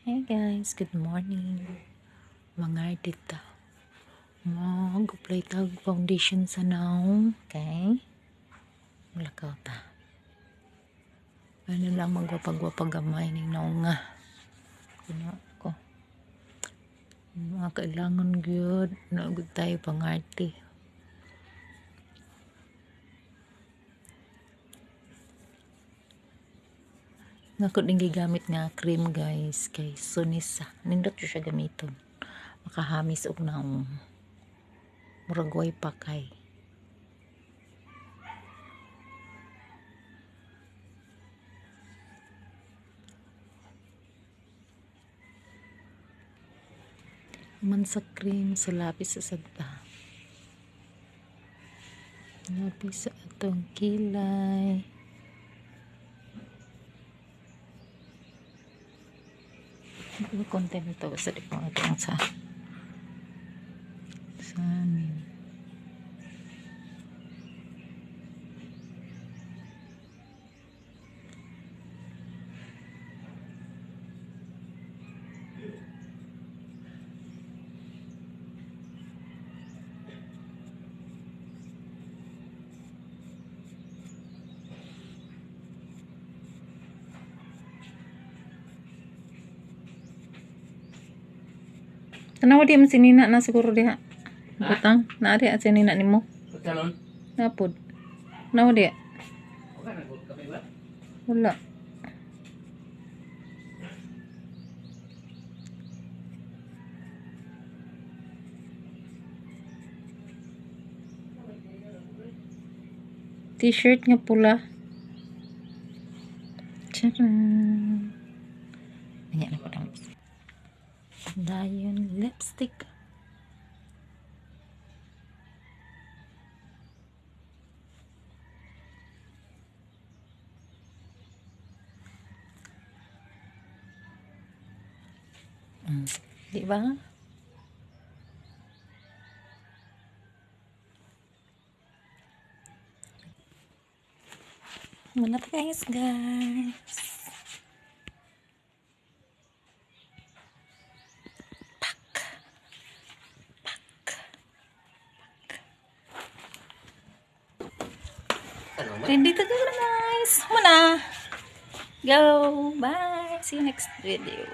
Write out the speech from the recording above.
Hey guys, good morning. Mga dita. Mag-apply tag foundation sa naong. Okay? Malakaw ta. Ano lang magwapag-wapagamay ng naong nga. Kuno ko. Mga kailangan good. Naagod tayo pangarte. Nga ko din gigamit nga cream guys. Kay Sunisa. Nindot siya gamiton. Makahamis og naong. Muragway pa kay. Man sa cream sa lapis sa sagta. Lapis sa atong kilay. Hindi ko kontento sa di ko atong sa amin. Tanawa di man sinina na siguro diha. Butang, naari at sinina nimo. Talon? Napod. Tanawa di. Wala. T-shirt nga pula. Tcharam. Banyak na padang. Dayon lipstick. Di ba? Wala pa guys. Ready to go na guys. Muna. Go. Bye. See you next video.